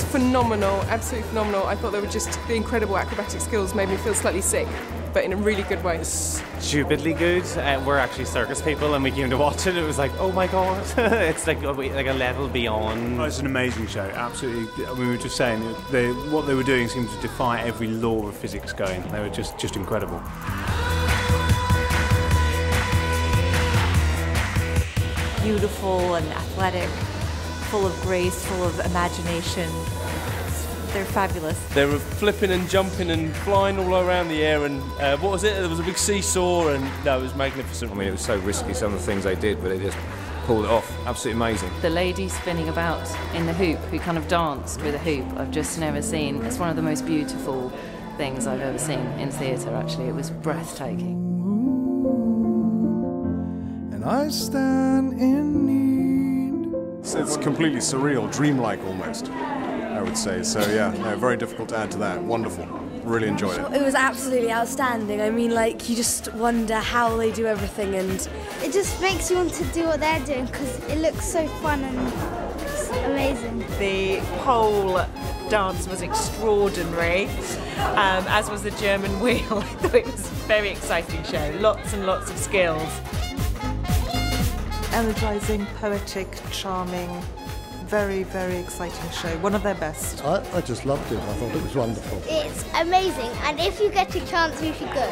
was phenomenal, absolutely phenomenal. I thought they were just, the incredible acrobatic skills made me feel slightly sick, but in a really good way. Stupidly good. We're actually circus people and we came to watch it. It was like, oh my god, it's like a level beyond. Oh, it's an amazing show, absolutely. I mean, we were just saying, what they were doing seemed to defy every law of physics going. They were just incredible. Beautiful and athletic, full of grace, full of imagination. They're fabulous. They were flipping and jumping and flying all around the air, and what was it? There was a big seesaw, and no, it was magnificent. I mean, it was so risky, some of the things they did, but they just pulled it off. Absolutely amazing. The lady spinning about in the hoop, who kind of danced with a hoop, I've just never seen. It's one of the most beautiful things I've ever seen in theatre, actually. It was breathtaking. And I stand in need. It's completely surreal, dreamlike almost, I would say. So yeah, no, very difficult to add to that. Wonderful. Really enjoyed it. It was absolutely outstanding. I mean, like, you just wonder how they do everything, and it just makes you want to do what they're doing because it looks so fun and it's amazing. The pole dance was extraordinary, as was the German wheel. I thought it was a very exciting show. Lots and lots of skills. Energising, poetic, charming, very, very exciting show. One of their best. I just loved it. I thought it was wonderful. It's amazing, and if you get a chance, you should go.